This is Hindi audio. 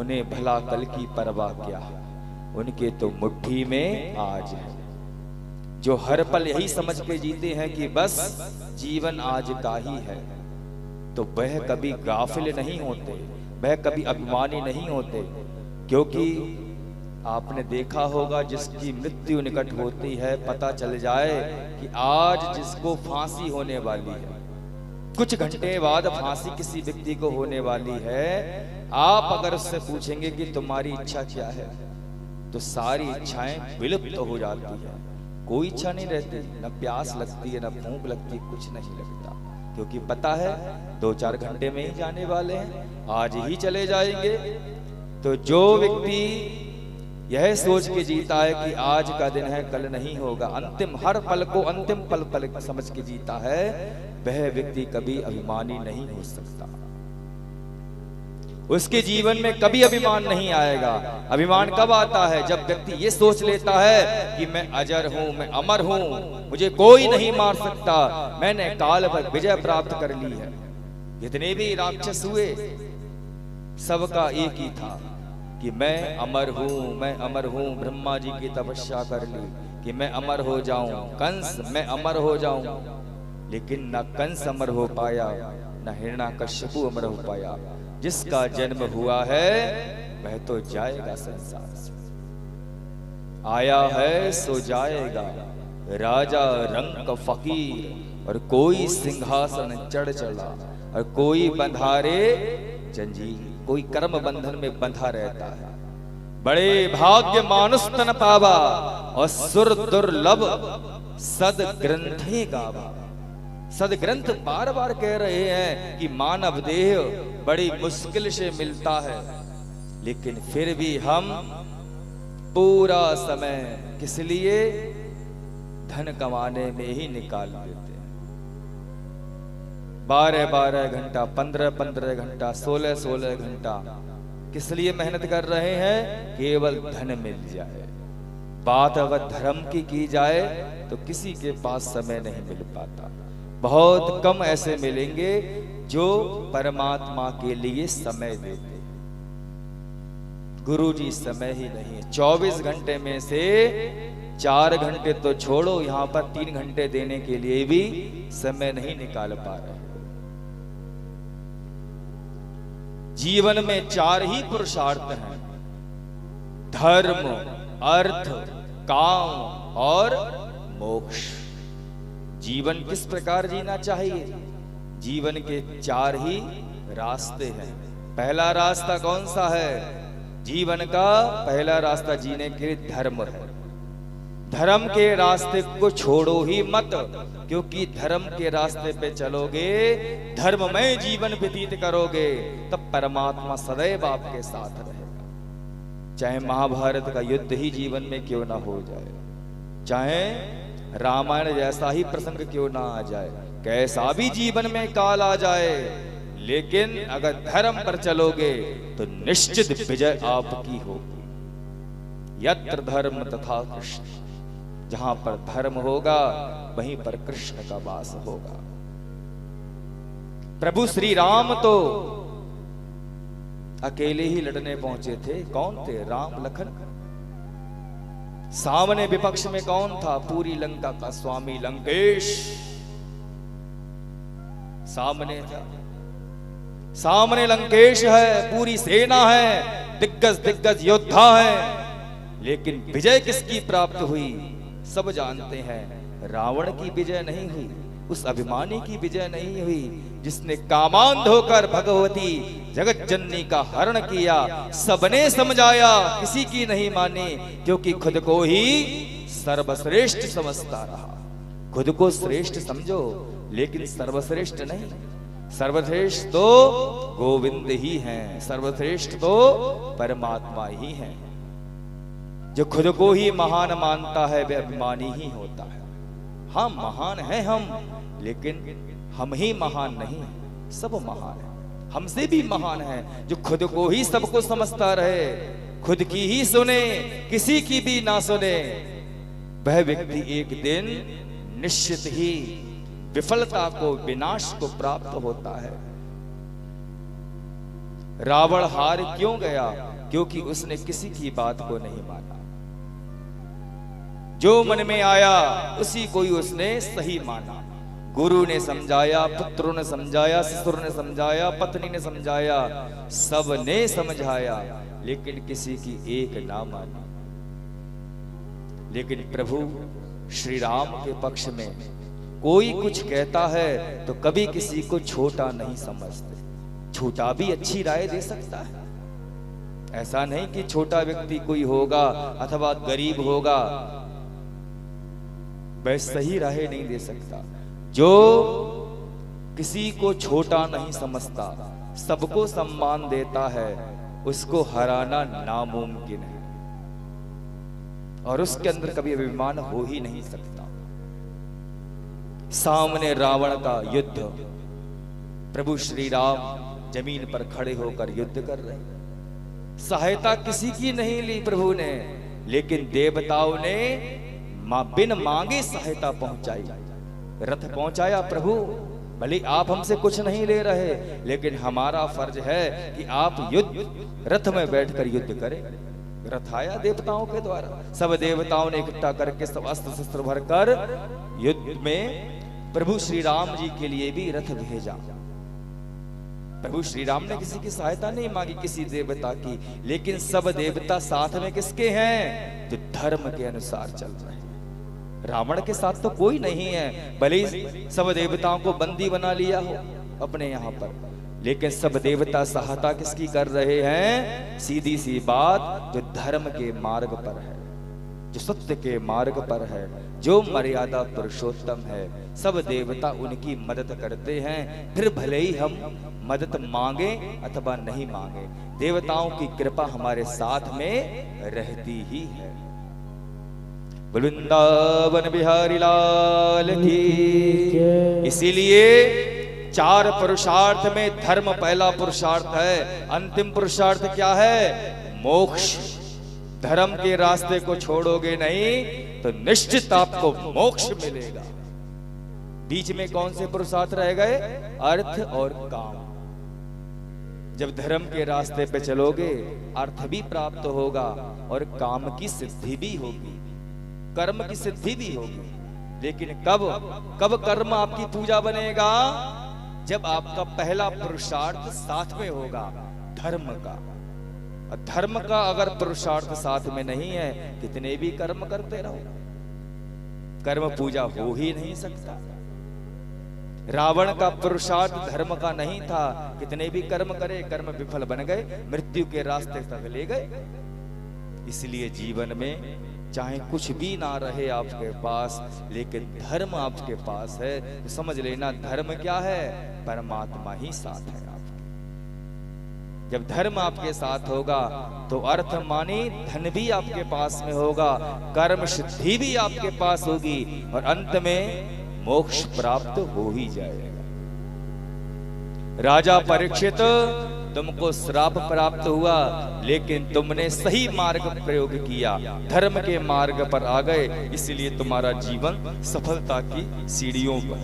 उन्हें भला कल की परवाह क्या, उनके तो मुट्ठी में आज है। जो हर पल यही समझ के जीते हैं कि बस जीवन आज का ही है, तो वह कभी गाफिल नहीं होते, वह कभी अभिमानी नहीं होते। क्योंकि आपने देखा होगा, जिसकी मृत्यु निकट होती है, पता चल जाए कि आज जिसको फांसी होने वाली है, कुछ घंटे बाद फांसी किसी व्यक्ति को होने वाली है, आप अगर उससे पूछेंगे कि तुम्हारी इच्छा क्या है, तो सारी इच्छाएं विलुप्त हो जाती है। कोई इच्छा नहीं रहती, न प्यास लगती है, न भूख लगती, कुछ नहीं लगता। क्योंकि पता है 2-4 घंटे में ही जाने वाले हैं, आज ही चले जाएंगे। तो जो व्यक्ति यह सोच के जीता है कि आज का दिन है, कल नहीं होगा, अंतिम हर पल को अंतिम पल समझ के जीता है, वह व्यक्ति कभी अभिमानी नहीं हो सकता। उसके जीवन में कभी अभिमान नहीं आएगा। अभिमान कब आता है? जब व्यक्ति ये सोच लेता है कि मैं अजर हूं, मैं अमर हूं, मुझे कोई नहीं मार सकता, मैंने काल पर विजय प्राप्त कर ली है। जितने भी राक्षस हुए, सबका एक ही था कि मैं अमर हूं, मैं अमर हूं। ब्रह्मा जी की तपस्या कर ली कि मैं अमर हो जाऊं, कंस मैं अमर हो जाऊं, लेकिन न कंस अमर हो पाया, न हिरण्यकश्यप अमर हो पाया। जिसका जन्म हुआ है वह तो जाएगा संसार से, आया है सो जाएगा, राजा रंग फकीर। और कोई सिंहासन चढ़ चढ़ा और कोई बंधारे जंजीर, कोई कर्म बंधन में बंधा रहता है। बड़े भाग्य मानुष तन पावा और सुर दुर्लभ सद ग्रंथे गावा। सदग्रंथ बार बार कह रहे हैं कि मानव देह बड़ी मुश्किल से मिलता है, लेकिन फिर भी हम पूरा समय किस लिए? धन कमाने में ही निकाल देते हैं। 12-12 घंटा, 15-15 घंटा, 16-16 घंटा किस लिए मेहनत कर रहे हैं? केवल धन मिल जाए। बात अगर धर्म की जाए तो किसी के पास समय नहीं मिल पाता। बहुत कम ऐसे मिलेंगे जो परमात्मा के लिए समय देते। गुरु जी समय ही नहीं है। 24 घंटे में से 4 घंटे तो छोड़ो, यहां पर 3 घंटे देने के लिए भी समय नहीं निकाल पा रहे। जीवन में 4 ही पुरुषार्थ हैं: धर्म, अर्थ, काम और मोक्ष। जीवन किस प्रकार जीना चाहिए? जीवन के 4 ही रास्ते हैं। पहला रास्ता कौन सा है? जीवन का पहला रास्ता जीने के लिए धर्म है। धर्म के रास्ते को छोड़ो ही मत, क्योंकि धर्म के रास्ते पे चलोगे, धर्ममय जीवन व्यतीत करोगे, तब परमात्मा सदैव आपके साथ रहेगा। चाहे महाभारत का युद्ध ही जीवन में क्यों ना हो जाए, चाहे रामायण जैसा ही प्रसंग क्यों ना आ जाए, कैसा भी जीवन में काल आ जाए, लेकिन अगर धर्म पर चलोगे तो निश्चित विजय आपकी होगी। यत्र धर्म तथा कृष्ण, जहां पर धर्म होगा वहीं पर कृष्ण का वास होगा। प्रभु श्री राम तो अकेले ही लड़ने पहुंचे थे। कौन थे? राम लखन। सामने विपक्ष में कौन था? पूरी लंका का स्वामी लंकेश सामने था। सामने लंकेश है, पूरी सेना है, दिग्गज योद्धा है, लेकिन विजय किसकी प्राप्त हुई? सब जानते हैं, रावण की विजय नहीं हुई, उस अभिमानी की विजय नहीं हुई जिसने कामांध होकर भगवती जगत जननी का हरण किया। सबने समझाया, किसी की नहीं मानी, क्योंकि खुद को ही सर्वश्रेष्ठ समझता रहा। खुद को श्रेष्ठ समझो, लेकिन सर्वश्रेष्ठ नहीं। सर्वश्रेष्ठ तो गोविंद ही हैं, सर्वश्रेष्ठ तो परमात्मा ही हैं। जो खुद को ही महान मानता है वह अभिमानी ही होता है। हाँ, महान है हम, लेकिन हम ही महान नहीं, सब महान है। हमसे भी महान है जो खुद को ही सबको समझता रहे, खुद की ही सुने, किसी की भी ना सुने। वह व्यक्ति एक दिन निश्चित ही विफलता को, विनाश को प्राप्त होता है। रावण हार क्यों गया? क्योंकि उसने किसी की बात को नहीं माना। जो मन में आया उसी को ही उसने सही माना। गुरु ने समझाया, पुत्रों ने समझाया, ससुर ने समझाया, पत्नी ने समझाया, सब ने समझाया, लेकिन किसी की एक ना मानी। लेकिन प्रभु श्री राम के पक्ष में कोई कुछ कहता है तो कभी किसी को छोटा नहीं समझते। छोटा भी अच्छी राय दे सकता है। ऐसा नहीं कि छोटा व्यक्ति कोई होगा अथवा गरीब होगा वह सही राय नहीं दे सकता। जो किसी को छोटा नहीं समझता, सबको सम्मान देता है, उसको हराना नामुमकिन है और उसके अंदर कभी अभिमान हो ही नहीं सकता। सामने रावण का युद्ध, प्रभु श्री राम जमीन पर खड़े होकर युद्ध कर रहे। सहायता किसी की नहीं ली प्रभु ने, लेकिन देवताओं ने बिन मांगे सहायता पहुंचाई। रथ पहुंचाया प्रभु। भले आप हमसे कुछ नहीं ले रहे, लेकिन हमारा फर्ज है कि आप युद्ध रथ में बैठकर युद्ध करें। रथ आया देवताओं के द्वारा। सब देवताओं ने इकट्ठा करके सब अस्त्र शस्त्र भरकर युद्ध में प्रभु श्री राम जी के लिए भी रथ भेजा। प्रभु श्री राम ने किसी की सहायता नहीं मांगी, किसी देवता की, लेकिन सब देवता साथ में किसके हैं? जो धर्म के अनुसार चल रहे हैं। रावण के साथ तो कोई नहीं है, भले सब देवताओं को बंदी बना लिया हो अपने यहाँ पर, लेकिन सब देवता सहायता किसकी कर रहे हैं? सीधी सी बात, जो धर्म के मार्ग पर है, जो सत्य के मार्ग पर है, जो मर्यादा पुरुषोत्तम है, सब देवता उनकी मदद करते हैं। फिर भले ही हम मदद मांगे अथवा नहीं मांगे, देवताओं की कृपा हमारे साथ में रहती ही है। वृंदावन बिहारी लाल की। इसीलिए 4 पुरुषार्थ में धर्म पहला पुरुषार्थ है। अंतिम पुरुषार्थ क्या है? मोक्ष। धर्म के रास्ते को छोड़ोगे नहीं तो निश्चित आपको मोक्ष मिलेगा। बीच में कौन से पुरुषार्थ रह गए? अर्थ और काम। जब धर्म के रास्ते पे चलोगे, अर्थ भी प्राप्त होगा और काम की सिद्धि भी होगी, कर्म की सिद्धि भी होगी। लेकिन कब कर्म आपकी पूजा बनेगा? जब आपका पहला पुरुषार्थ साथ में होगा, धर्म का। धर्म का अगर पुरुषार्थ साथ में नहीं है, कितने भी कर्म करते रहो, कर्म पूजा हो ही नहीं सकता। रावण का पुरुषार्थ धर्म का नहीं था, कितने भी कर्म करे, कर्म विफल बन गए, मृत्यु के रास्ते तक ले गए। इसलिए जीवन में चाहे कुछ भी ना रहे आपके पास, लेकिन धर्म आपके पास है, तो समझ लेना धर्म क्या है? परमात्मा ही साथ है आपके। जब धर्म आपके साथ होगा तो अर्थ माने धन भी आपके पास में होगा, कर्म सिद्धि भी आपके पास होगी और अंत में मोक्ष प्राप्त हो ही जाएगा। राजा परीक्षित, तुमको श्राप प्राप्त हुआ, लेकिन तुमने सही मार्ग प्रयोग किया, धर्म के मार्ग पर आ गए, इसलिए तुम्हारा जीवन सफलता की सीढ़ियों पर